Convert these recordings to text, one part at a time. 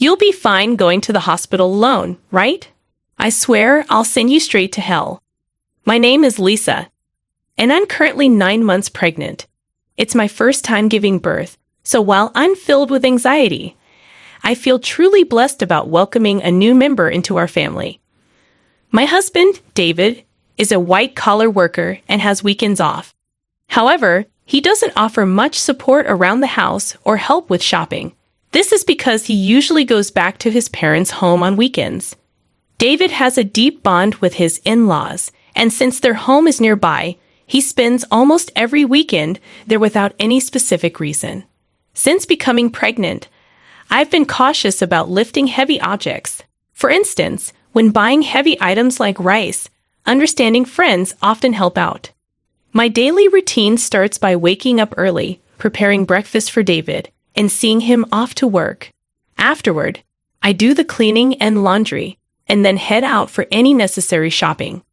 You'll be fine going to the hospital alone, right? I swear I'll send you straight to hell. My name is Lisa, and I'm currently 9 months pregnant. It's my first time giving birth, so while I'm filled with anxiety, I feel truly blessed about welcoming a new member into our family. My husband, David, is a white-collar worker and has weekends off. However, he doesn't offer much support around the house or help with shopping. This is because he usually goes back to his parents' home on weekends. David has a deep bond with his in-laws, and since their home is nearby, he spends almost every weekend there without any specific reason. Since becoming pregnant, I've been cautious about lifting heavy objects. For instance, when buying heavy items like rice, understanding friends often help out. My daily routine starts by waking up early, preparing breakfast for David, and seeing him off to work. Afterward, I do the cleaning and laundry, and then head out for any necessary shopping.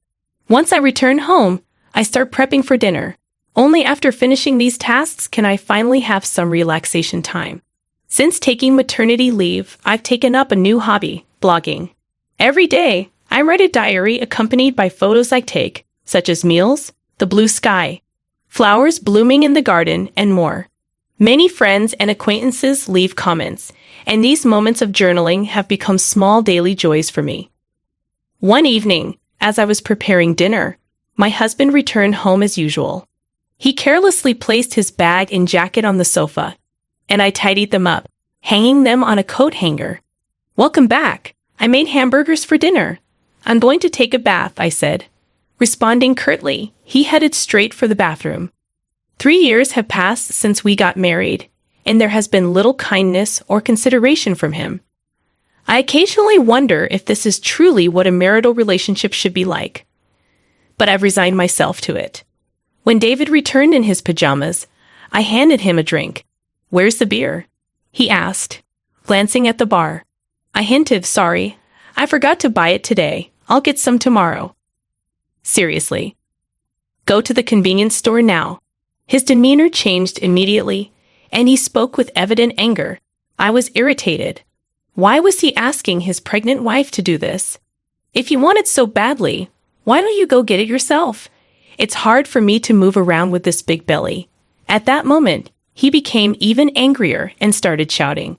Once I return home, I start prepping for dinner. Only after finishing these tasks can I finally have some relaxation time. Since taking maternity leave, I've taken up a new hobby, blogging. Every day, I write a diary accompanied by photos I take, such as meals, the blue sky, flowers blooming in the garden, and more. Many friends and acquaintances leave comments, and these moments of journaling have become small daily joys for me. One evening, as I was preparing dinner, my husband returned home as usual. He carelessly placed his bag and jacket on the sofa, and I tidied them up, hanging them on a coat hanger. "Welcome back. I made hamburgers for dinner. I'm going to take a bath," I said. Responding curtly, he headed straight for the bathroom. 3 years have passed since we got married, and there has been little kindness or consideration from him. I occasionally wonder if this is truly what a marital relationship should be like. But I've resigned myself to it. When David returned in his pajamas, I handed him a drink. "Where's the beer?" he asked, glancing at the bar. I hinted, "Sorry, I forgot to buy it today. I'll get some tomorrow." Seriously. Go to the convenience store now. His demeanor changed immediately, and he spoke with evident anger. I was irritated. Why was he asking his pregnant wife to do this? If you want it so badly, why don't you go get it yourself? It's hard for me to move around with this big belly. At that moment, he became even angrier and started shouting.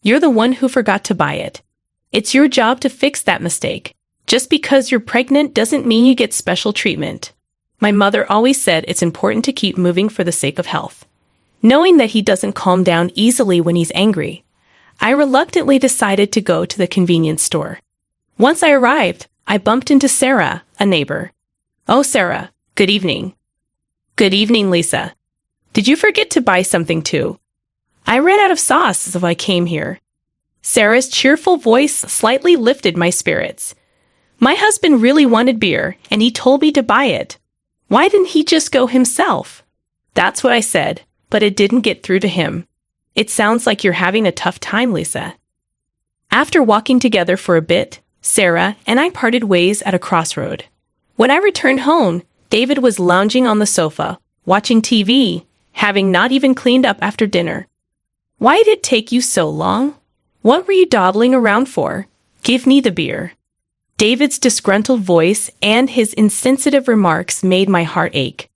"You're the one who forgot to buy it. It's your job to fix that mistake. Just because you're pregnant doesn't mean you get special treatment." My mother always said it's important to keep moving for the sake of health. Knowing that he doesn't calm down easily when he's angry, I reluctantly decided to go to the convenience store. Once I arrived, I bumped into Sarah, a neighbor. "Oh, Sarah, good evening." "Good evening, Lisa. Did you forget to buy something too?" "I ran out of sauce, so I came here." Sarah's cheerful voice slightly lifted my spirits. My husband really wanted beer, and he told me to buy it. Why didn't he just go himself? That's what I said, but it didn't get through to him. "It sounds like you're having a tough time, Lisa." After walking together for a bit, Sarah and I parted ways at a crossroad. When I returned home, David was lounging on the sofa, watching TV, having not even cleaned up after dinner. "Why did it take you so long? What were you dawdling around for? Give me the beer." David's disgruntled voice and his insensitive remarks made my heart ache.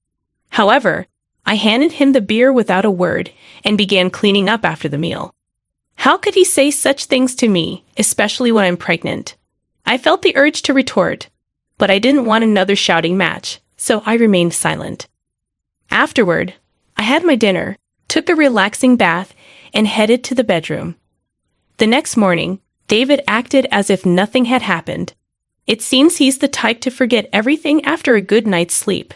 However, I handed him the beer without a word and began cleaning up after the meal. How could he say such things to me, especially when I'm pregnant? I felt the urge to retort, but I didn't want another shouting match, so I remained silent. Afterward, I had my dinner, took a relaxing bath, and headed to the bedroom. The next morning, David acted as if nothing had happened. It seems he's the type to forget everything after a good night's sleep.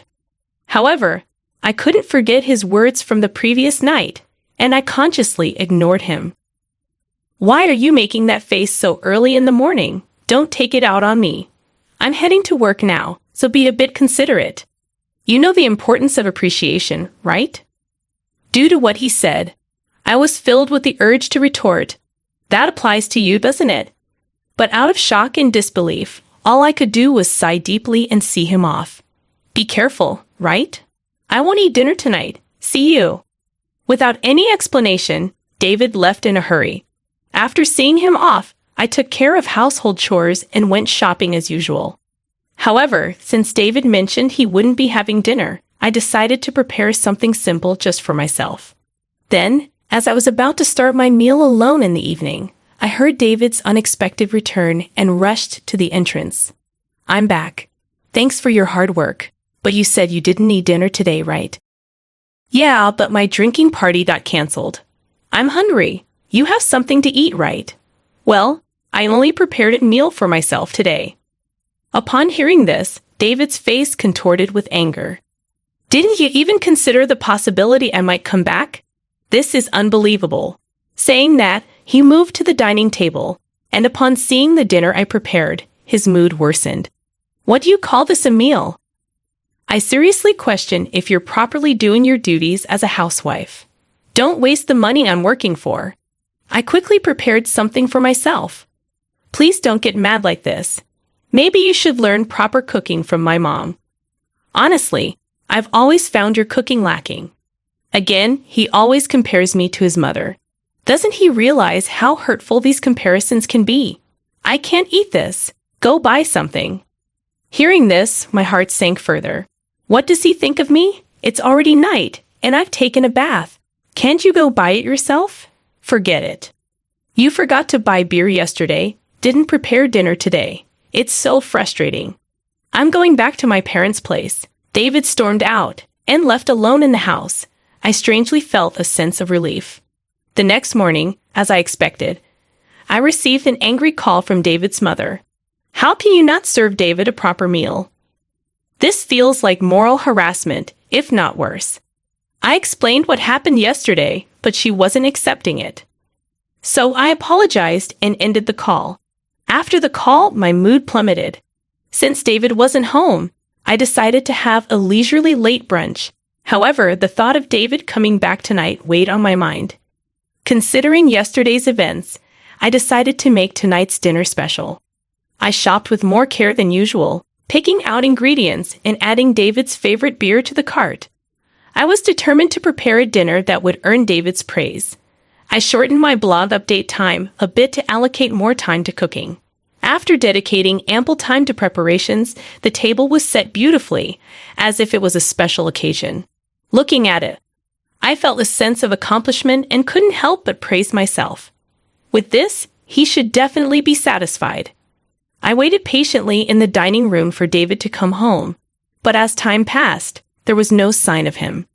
However, I couldn't forget his words from the previous night, and I consciously ignored him. "Why are you making that face so early in the morning? Don't take it out on me. I'm heading to work now, so be a bit considerate. You know the importance of appreciation, right?" Due to what he said, I was filled with the urge to retort, "That applies to you, doesn't it?" But out of shock and disbelief, all I could do was sigh deeply and see him off. "Be careful, right? I won't eat dinner tonight. See you." Without any explanation, David left in a hurry. After seeing him off, I took care of household chores and went shopping as usual. However, since David mentioned he wouldn't be having dinner, I decided to prepare something simple just for myself. Then, as I was about to start my meal alone in the evening, I heard David's unexpected return and rushed to the entrance. "I'm back. Thanks for your hard work. But you said you didn't need dinner today, right?" "Yeah, but my drinking party got canceled. I'm hungry. You have something to eat, right?" "Well, I only prepared a meal for myself today." Upon hearing this, David's face contorted with anger. "Didn't you even consider the possibility I might come back? This is unbelievable." Saying that, he moved to the dining table, and upon seeing the dinner I prepared, his mood worsened. "What do you call this a meal? I seriously question if you're properly doing your duties as a housewife. Don't waste the money I'm working for." I quickly prepared something for myself. "Please don't get mad like this. Maybe you should learn proper cooking from my mom. Honestly, I've always found your cooking lacking." Again, he always compares me to his mother. Doesn't he realize how hurtful these comparisons can be? "I can't eat this. Go buy something." Hearing this, my heart sank further. What does he think of me? It's already night, and I've taken a bath. Can't you go buy it yourself? Forget it. You forgot to buy beer yesterday, didn't prepare dinner today. It's so frustrating. I'm going back to my parents' place. David stormed out and left alone in the house. I strangely felt a sense of relief. The next morning, as I expected, I received an angry call from David's mother. "How can you not serve David a proper meal? This feels like moral harassment, if not worse." I explained what happened yesterday, but she wasn't accepting it. So I apologized and ended the call. After the call, my mood plummeted. Since David wasn't home, I decided to have a leisurely late brunch. However, the thought of David coming back tonight weighed on my mind. Considering yesterday's events, I decided to make tonight's dinner special. I shopped with more care than usual, picking out ingredients and adding David's favorite beer to the cart. I was determined to prepare a dinner that would earn David's praise. I shortened my blog update time a bit to allocate more time to cooking. After dedicating ample time to preparations, the table was set beautifully, as if it was a special occasion. Looking at it, I felt a sense of accomplishment and couldn't help but praise myself. With this, he should definitely be satisfied. I waited patiently in the dining room for David to come home, but as time passed, there was no sign of him.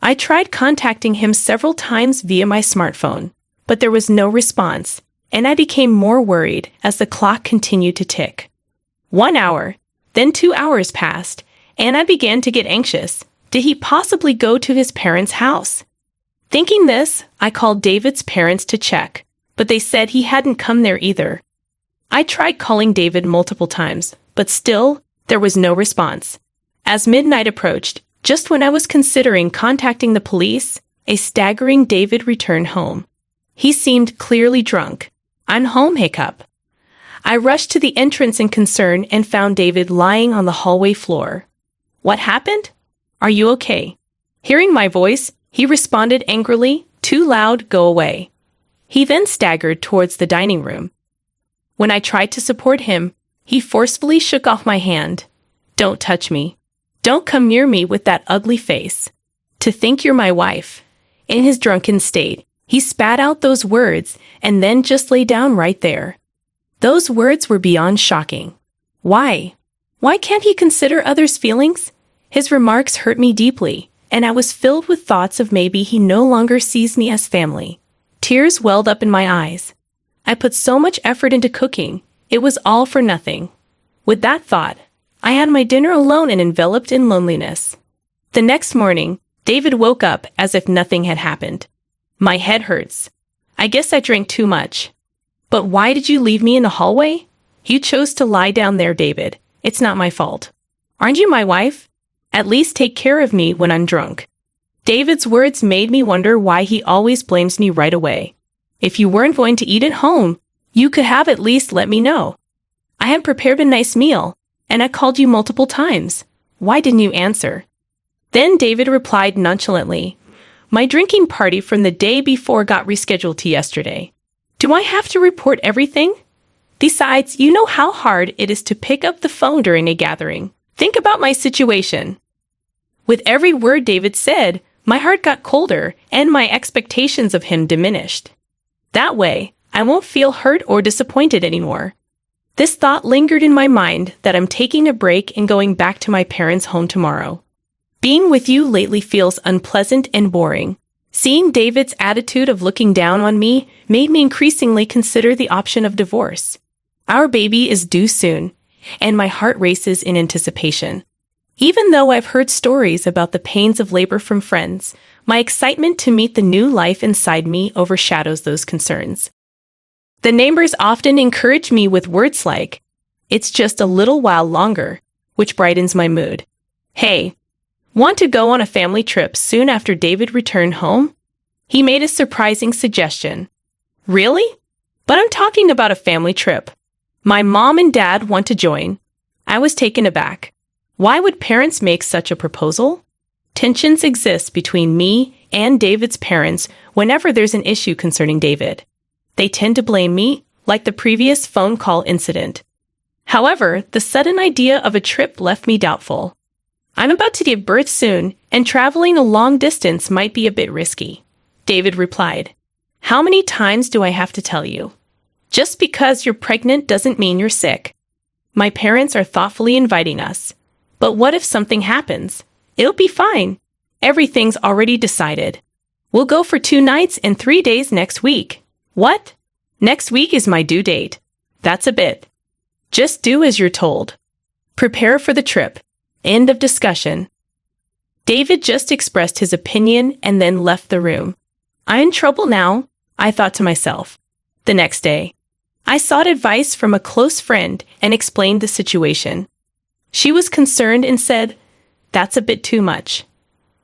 I tried contacting him several times via my smartphone, but there was no response, and I became more worried as the clock continued to tick. 1 hour, then 2 hours passed, and I began to get anxious. Did he possibly go to his parents' house? Thinking this, I called David's parents to check, but they said he hadn't come there either. I tried calling David multiple times, but still, there was no response. As midnight approached, just when I was considering contacting the police, a staggering David returned home. He seemed clearly drunk. "I'm home, hiccup." I rushed to the entrance in concern and found David lying on the hallway floor. "What happened? Are you okay?" Hearing my voice, he responded angrily, "Too loud, go away." He then staggered towards the dining room. When I tried to support him, he forcefully shook off my hand. "Don't touch me. Don't come near me with that ugly face. To think you're my wife." In his drunken state, he spat out those words and then just lay down right there. Those words were beyond shocking. Why? Why can't he consider others' feelings? His remarks hurt me deeply, and I was filled with thoughts of maybe he no longer sees me as family. Tears welled up in my eyes. I put so much effort into cooking, it was all for nothing. With that thought, I had my dinner alone and enveloped in loneliness. The next morning, David woke up as if nothing had happened. "My head hurts. I guess I drank too much." "But why did you leave me in the hallway?" "You chose to lie down there, David. It's not my fault." "Aren't you my wife? At least take care of me when I'm drunk." David's words made me wonder why he always blames me right away. If you weren't going to eat at home, you could have at least let me know. I had prepared a nice meal, and I called you multiple times. Why didn't you answer? Then David replied nonchalantly, "My drinking party from the day before got rescheduled to yesterday." Do I have to report everything? Besides, you know how hard it is to pick up the phone during a gathering. Think about my situation. With every word David said, my heart got colder and my expectations of him diminished. That way, I won't feel hurt or disappointed anymore. This thought lingered in my mind that I'm taking a break and going back to my parents' home tomorrow. Being with you lately feels unpleasant and boring. Seeing David's attitude of looking down on me made me increasingly consider the option of divorce. Our baby is due soon, and my heart races in anticipation. Even though I've heard stories about the pains of labor from friends, my excitement to meet the new life inside me overshadows those concerns. The neighbors often encourage me with words like, "It's just a little while longer," which brightens my mood. Hey, want to go on a family trip soon after David returned home? He made a surprising suggestion. Really? But I'm talking about a family trip. My mom and dad want to join. I was taken aback. Why would parents make such a proposal? Tensions exist between me and David's parents whenever there's an issue concerning David. They tend to blame me, like the previous phone call incident. However, the sudden idea of a trip left me doubtful. I'm about to give birth soon, and traveling a long distance might be a bit risky. David replied, "How many times do I have to tell you? Just because you're pregnant doesn't mean you're sick. My parents are thoughtfully inviting us. But what if something happens? It'll be fine. Everything's already decided. We'll go for 2 nights and 3 days next week." What? Next week is my due date. That's a bit. Just do as you're told. Prepare for the trip. End of discussion. David just expressed his opinion and then left the room. I'm in trouble now, I thought to myself. The next day, I sought advice from a close friend and explained the situation. She was concerned and said, "That's a bit too much."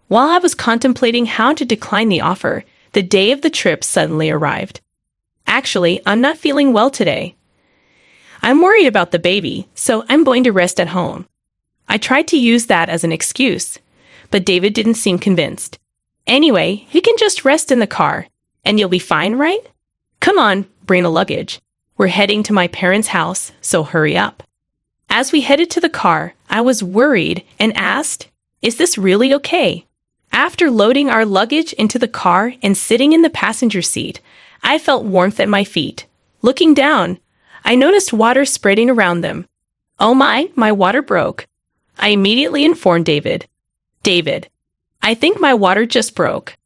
While I was contemplating how to decline the offer, the day of the trip suddenly arrived. Actually, I'm not feeling well today. I'm worried about the baby, so I'm going to rest at home. I tried to use that as an excuse, but David didn't seem convinced. Anyway, you can just rest in the car, and you'll be fine, right? Come on, bring the luggage. We're heading to my parents' house, so hurry up. As we headed to the car, I was worried and asked, "Is this really okay?" After loading our luggage into the car and sitting in the passenger seat, I felt warmth at my feet. Looking down, I noticed water spreading around them. Oh my water broke. I immediately informed David. "David, I think my water just broke.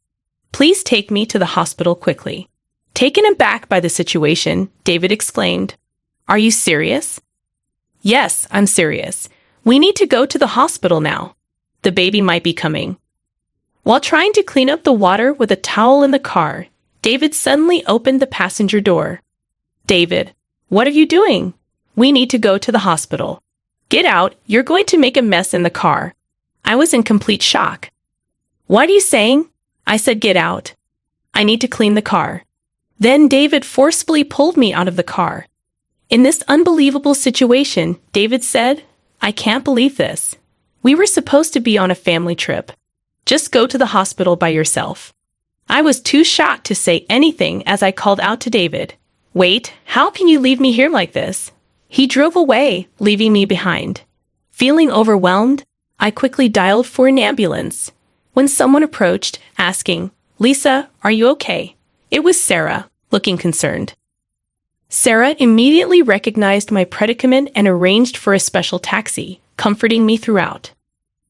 Please take me to the hospital quickly." Taken aback by the situation, David exclaimed, "Are you serious?" "Yes, I'm serious. We need to go to the hospital now. The baby might be coming." While trying to clean up the water with a towel in the car, David suddenly opened the passenger door. "David, what are you doing? We need to go to the hospital. Get out, you're going to make a mess in the car." I was in complete shock. "What are you saying?" I said, "Get out. I need to clean the car." Then David forcefully pulled me out of the car. In this unbelievable situation, David said, "I can't believe this. We were supposed to be on a family trip. Just go to the hospital by yourself." I was too shocked to say anything as I called out to David, "Wait, how can you leave me here like this?" He drove away, leaving me behind. Feeling overwhelmed, I quickly dialed for an ambulance. When someone approached, asking, "Lisa, are you okay?" It was Sarah, looking concerned. Sarah immediately recognized my predicament and arranged for a special taxi, comforting me throughout.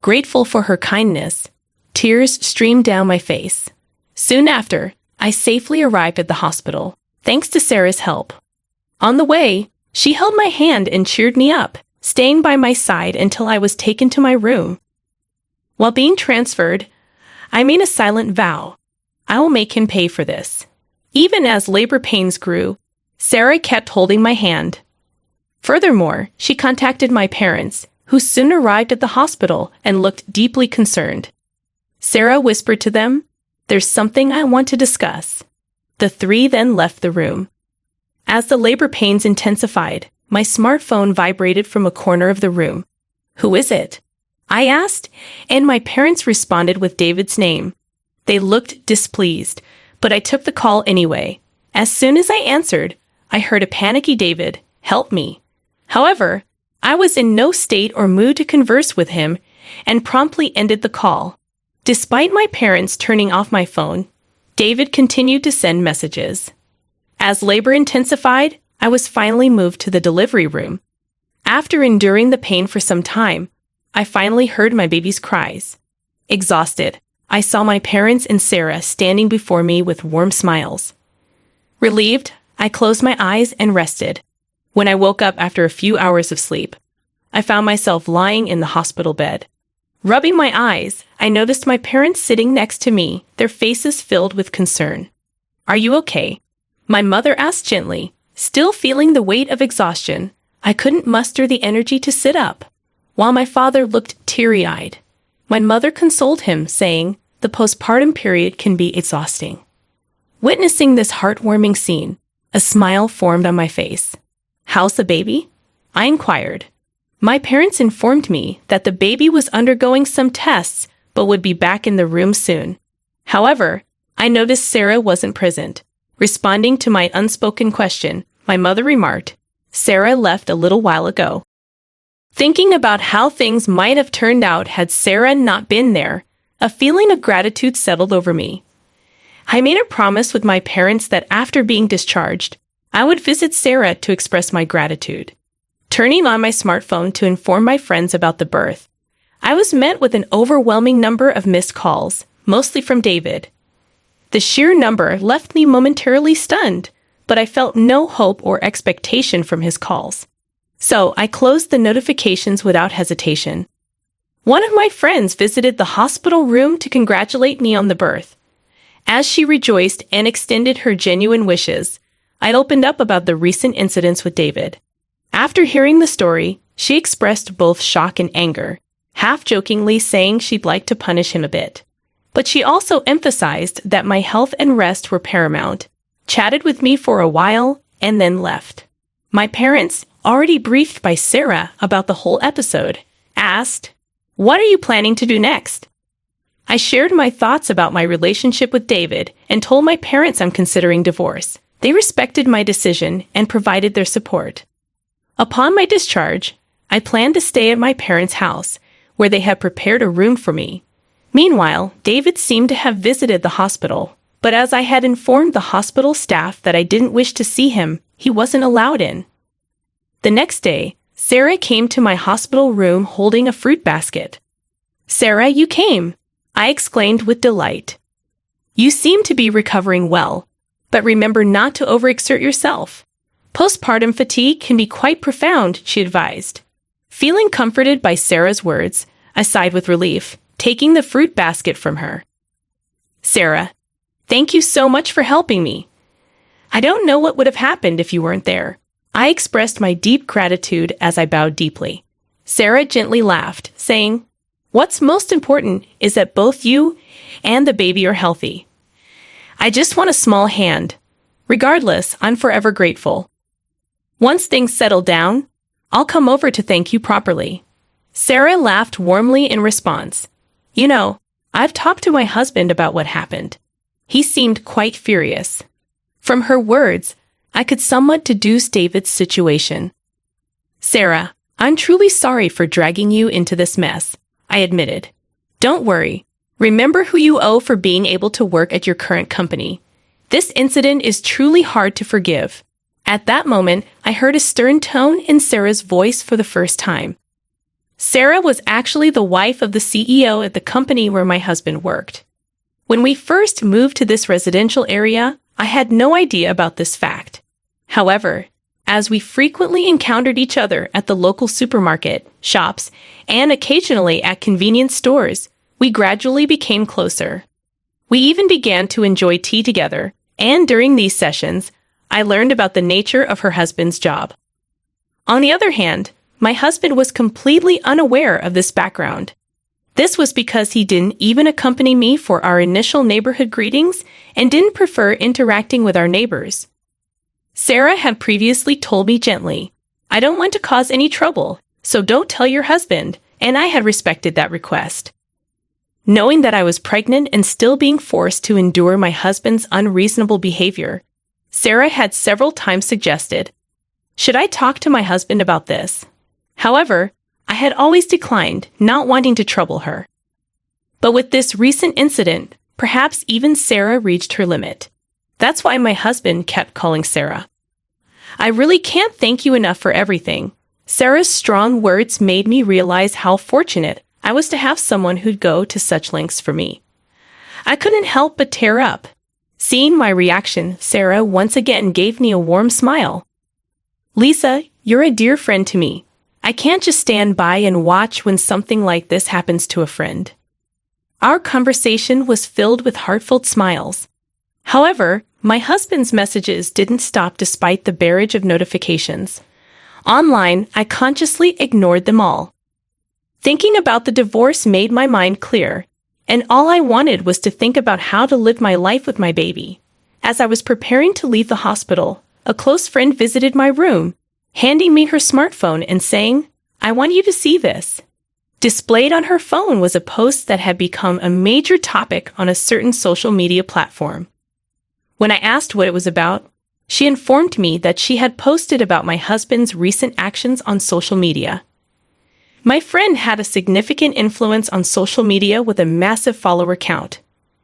Grateful for her kindness, tears streamed down my face. Soon after, I safely arrived at the hospital, thanks to Sarah's help. On the way, she held my hand and cheered me up, staying by my side until I was taken to my room. While being transferred, I made a silent vow. I will make him pay for this. Even as labor pains grew, Sarah kept holding my hand. Furthermore, she contacted my parents, who soon arrived at the hospital and looked deeply concerned. Sarah whispered to them, "There's something I want to discuss." The 3 then left the room. As the labor pains intensified, my smartphone vibrated from a corner of the room. "Who is it?" I asked, and my parents responded with David's name. They looked displeased, but I took the call anyway. As soon as I answered, I heard a panicky David, "Help me." However, I was in no state or mood to converse with him and promptly ended the call. Despite my parents turning off my phone, David continued to send messages. As labor intensified, I was finally moved to the delivery room. After enduring the pain for some time, I finally heard my baby's cries. Exhausted, I saw my parents and Sarah standing before me with warm smiles. Relieved, I closed my eyes and rested. When I woke up after a few hours of sleep, I found myself lying in the hospital bed. Rubbing my eyes, I noticed my parents sitting next to me, their faces filled with concern. "Are you okay?" My mother asked gently. Still feeling the weight of exhaustion, I couldn't muster the energy to sit up, while my father looked teary-eyed. My mother consoled him, saying, "The postpartum period can be exhausting." Witnessing this heartwarming scene, a smile formed on my face. "How's the baby?" I inquired. My parents informed me that the baby was undergoing some tests but would be back in the room soon. However, I noticed Sarah wasn't present. Responding to my unspoken question, my mother remarked, "Sarah left a little while ago." Thinking about how things might have turned out had Sarah not been there, a feeling of gratitude settled over me. I made a promise with my parents that after being discharged, I would visit Sarah to express my gratitude. Turning on my smartphone to inform my friends about the birth, I was met with an overwhelming number of missed calls, mostly from David. The sheer number left me momentarily stunned, but I felt no hope or expectation from his calls. So I closed the notifications without hesitation. One of my friends visited the hospital room to congratulate me on the birth. As she rejoiced and extended her genuine wishes, I opened up about the recent incidents with David. After hearing the story, she expressed both shock and anger, half-jokingly saying she'd like to punish him a bit. But she also emphasized that my health and rest were paramount, chatted with me for a while, and then left. My parents, already briefed by Sarah about the whole episode, asked, "What are you planning to do next?" I shared my thoughts about my relationship with David and told my parents I'm considering divorce. They respected my decision and provided their support. Upon my discharge, I planned to stay at my parents' house, where they had prepared a room for me. Meanwhile, David seemed to have visited the hospital, but as I had informed the hospital staff that I didn't wish to see him, he wasn't allowed in. The next day, Sarah came to my hospital room holding a fruit basket. "Sarah, you came!" I exclaimed with delight. "You seem to be recovering well, but remember not to overexert yourself. Postpartum fatigue can be quite profound," she advised. Feeling comforted by Sarah's words, I sighed with relief, taking the fruit basket from her. "Sarah, thank you so much for helping me. I don't know what would have happened if you weren't there." I expressed my deep gratitude as I bowed deeply. Sarah gently laughed, saying, "What's most important is that both you and the baby are healthy. I just want a small hand. Regardless, I'm forever grateful. Once things settle down, I'll come over to thank you properly." Sarah laughed warmly in response. "You know, I've talked to my husband about what happened. He seemed quite furious." From her words, I could somewhat deduce David's situation. "Sarah, I'm truly sorry for dragging you into this mess," I admitted. "Don't worry. Remember who you owe for being able to work at your current company. This incident is truly hard to forgive." At that moment, I heard a stern tone in Sarah's voice for the first time. Sarah was actually the wife of the CEO at the company where my husband worked. When we first moved to this residential area, I had no idea about this fact. However, as we frequently encountered each other at the local supermarket, shops, and occasionally at convenience stores, we gradually became closer. We even began to enjoy tea together, and during these sessions, I learned about the nature of her husband's job. On the other hand, my husband was completely unaware of this background. This was because he didn't even accompany me for our initial neighborhood greetings and didn't prefer interacting with our neighbors. Sarah had previously told me gently, "I don't want to cause any trouble, so don't tell your husband," and I had respected that request. Knowing that I was pregnant and still being forced to endure my husband's unreasonable behavior, Sarah had several times suggested, "Should I talk to my husband about this?" However, I had always declined, not wanting to trouble her. But with this recent incident, perhaps even Sarah reached her limit. That's why my husband kept calling Sarah. "I really can't thank you enough for everything." Sarah's strong words made me realize how fortunate I was to have someone who'd go to such lengths for me. I couldn't help but tear up. Seeing my reaction, Sarah once again gave me a warm smile. "Lisa, you're a dear friend to me. I can't just stand by and watch when something like this happens to a friend." Our conversation was filled with heartfelt smiles. However, my husband's messages didn't stop despite the barrage of notifications. Online, I consciously ignored them all. Thinking about the divorce made my mind clear, and all I wanted was to think about how to live my life with my baby. As I was preparing to leave the hospital, a close friend visited my room, handing me her smartphone and saying, "I want you to see this." Displayed on her phone was a post that had become a major topic on a certain social media platform. When I asked what it was about, she informed me that she had posted about my husband's recent actions on social media. My friend had a significant influence on social media with a massive follower count.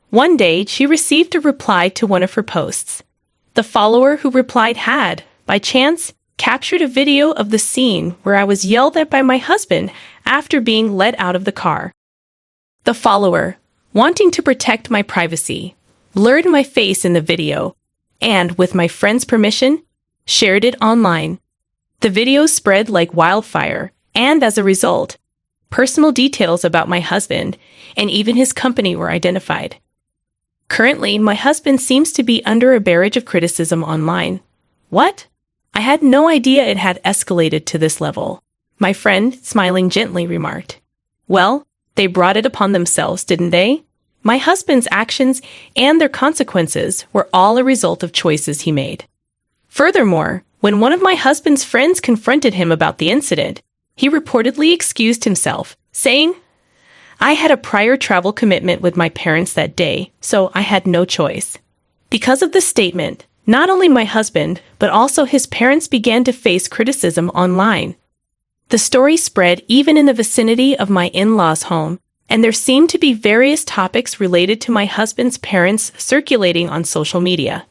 One day, she received a reply to one of her posts. The follower who replied had, by chance, captured a video of the scene where I was yelled at by my husband after being let out of the car. The follower, wanting to protect my privacy, blurred my face in the video, and, with my friend's permission, shared it online. The video spread like wildfire, and as a result, personal details about my husband and even his company were identified. Currently, my husband seems to be under a barrage of criticism online. What? I had no idea it had escalated to this level. My friend, smiling gently, remarked. "Well, they brought it upon themselves, didn't they? My husband's actions and their consequences were all a result of choices he made." Furthermore, when one of my husband's friends confronted him about the incident, he reportedly excused himself, saying, "I had a prior travel commitment with my parents that day, so I had no choice." Because of this statement, not only my husband, but also his parents began to face criticism online. The story spread even in the vicinity of my in-laws' home, and there seemed to be various topics related to my husband's parents circulating on social media.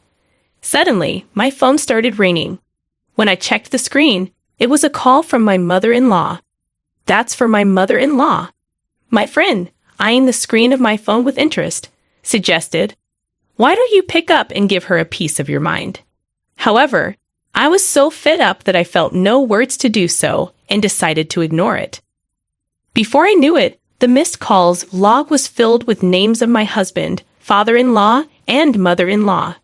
Suddenly, my phone started ringing. When I checked the screen, it was a call from my mother-in-law. "That's for my mother-in-law." My friend, eyeing the screen of my phone with interest, suggested, "Why don't you pick up and give her a piece of your mind?" However, I was so fed up that I felt no words to do so and decided to ignore it. Before I knew it, the missed calls log was filled with names of my husband, father-in-law, and mother-in-law.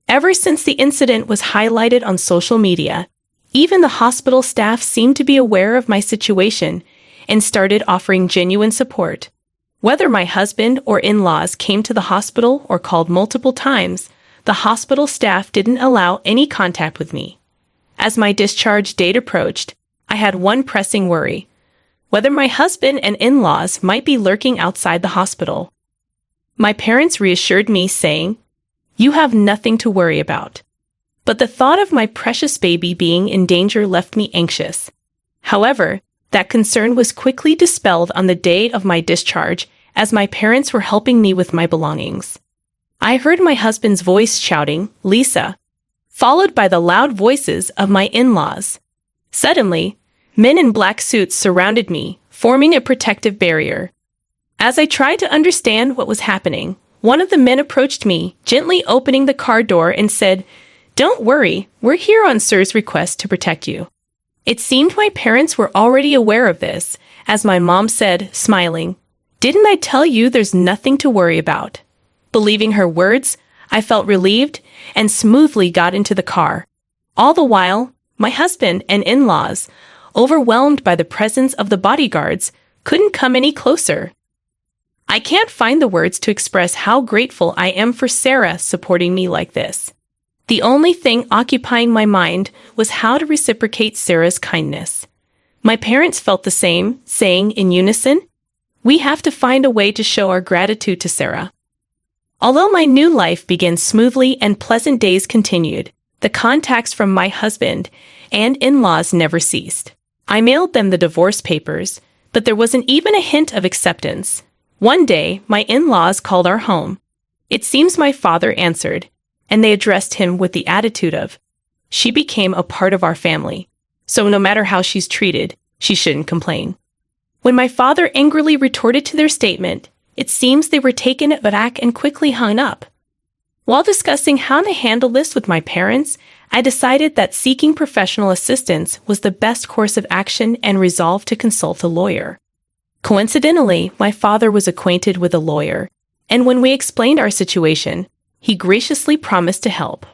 Ever since the incident was highlighted on social media, even the hospital staff seemed to be aware of my situation and started offering genuine support. Whether my husband or in-laws came to the hospital or called multiple times, the hospital staff didn't allow any contact with me. As my discharge date approached, I had one pressing worry: whether my husband and in-laws might be lurking outside the hospital. My parents reassured me, saying, "You have nothing to worry about." But the thought of my precious baby being in danger left me anxious. However, that concern was quickly dispelled on the day of my discharge, as my parents were helping me with my belongings. I heard my husband's voice shouting, "Lisa," followed by the loud voices of my in-laws. Suddenly, men in black suits surrounded me, forming a protective barrier. As I tried to understand what was happening, one of the men approached me, gently opening the car door and said, "Don't worry, we're here on Sir's request to protect you." It seemed my parents were already aware of this, as my mom said, smiling, "Didn't I tell you there's nothing to worry about?" Believing her words, I felt relieved and smoothly got into the car. All the while, my husband and in-laws, overwhelmed by the presence of the bodyguards, couldn't come any closer. I can't find the words to express how grateful I am for Sarah supporting me like this. The only thing occupying my mind was how to reciprocate Sarah's kindness. My parents felt the same, saying in unison, "We have to find a way to show our gratitude to Sarah." Although my new life began smoothly and pleasant days continued, the contacts from my husband and in-laws never ceased. I mailed them the divorce papers, but there wasn't even a hint of acceptance. One day, my in-laws called our home. It seems my father answered, and they addressed him with the attitude of, "She became a part of our family, so no matter how she's treated, she shouldn't complain." When my father angrily retorted to their statement, it seems they were taken aback and quickly hung up. While discussing how to handle this with my parents, I decided that seeking professional assistance was the best course of action and resolved to consult a lawyer. Coincidentally, my father was acquainted with a lawyer, and when we explained our situation, he graciously promised to help.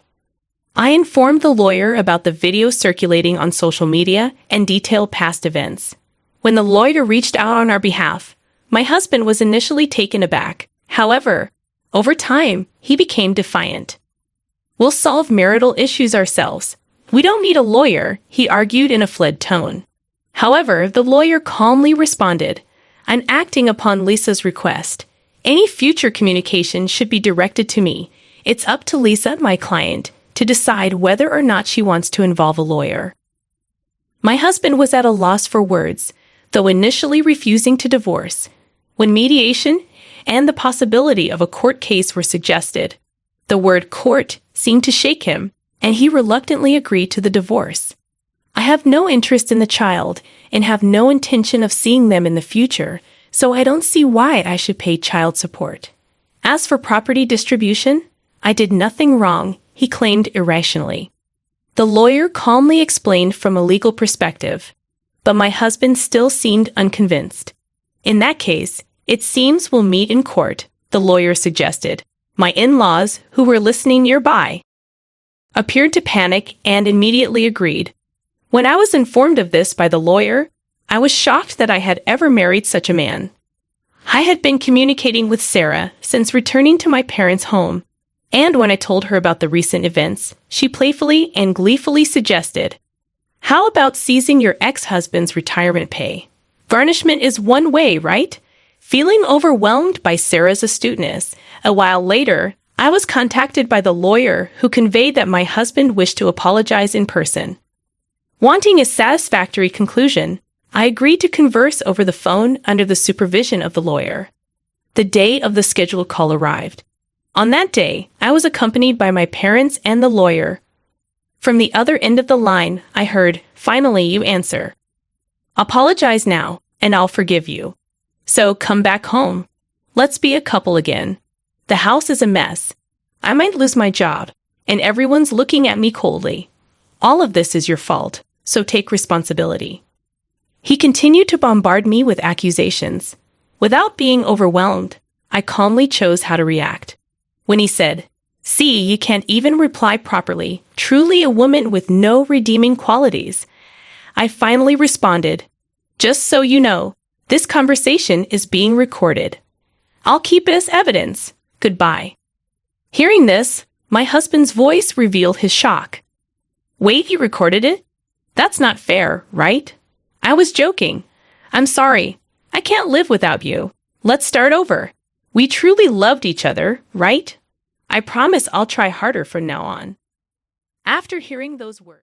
I informed the lawyer about the video circulating on social media and detailed past events. When the lawyer reached out on our behalf, my husband was initially taken aback. However, over time, he became defiant. "We'll solve marital issues ourselves. We don't need a lawyer," he argued in a fled tone. However, the lawyer calmly responded, "I'm acting upon Lisa's request. Any future communication should be directed to me. It's up to Lisa, my client, to decide whether or not she wants to involve a lawyer." My husband was at a loss for words, though initially refusing to divorce. When mediation and the possibility of a court case were suggested, the word court seemed to shake him, and he reluctantly agreed to the divorce. I have no interest in the child and have no intention of seeing them in the future, so I don't see why I should pay child support. As for property distribution, I did nothing wrong, he claimed irrationally. The lawyer calmly explained from a legal perspective, but my husband still seemed unconvinced. "In that case, it seems we'll meet in court," the lawyer suggested. My in-laws, who were listening nearby, appeared to panic and immediately agreed. When I was informed of this by the lawyer, I was shocked that I had ever married such a man. I had been communicating with Sarah since returning to my parents' home, and when I told her about the recent events, she playfully and gleefully suggested, "How about seizing your ex-husband's retirement pay? Garnishment is one way, right?" Feeling overwhelmed by Sarah's astuteness, a while later, I was contacted by the lawyer who conveyed that my husband wished to apologize in person. Wanting a satisfactory conclusion, I agreed to converse over the phone under the supervision of the lawyer. The day of the scheduled call arrived. On that day, I was accompanied by my parents and the lawyer. From the other end of the line, I heard, "Finally, you answer. Apologize now, and I'll forgive you. So come back home. Let's be a couple again. The house is a mess. I might lose my job, and everyone's looking at me coldly. All of this is your fault, so take responsibility." He continued to bombard me with accusations. Without being overwhelmed, I calmly chose how to react. When he said, "See, you can't even reply properly, truly a woman with no redeeming qualities," I finally responded, "Just so you know, this conversation is being recorded. I'll keep it as evidence. Goodbye." Hearing this, my husband's voice revealed his shock. "Wait, you recorded it? That's not fair, right?" I was joking. "I'm sorry. I can't live without you. Let's start over. We truly loved each other, right? I promise I'll try harder from now on." After hearing those words,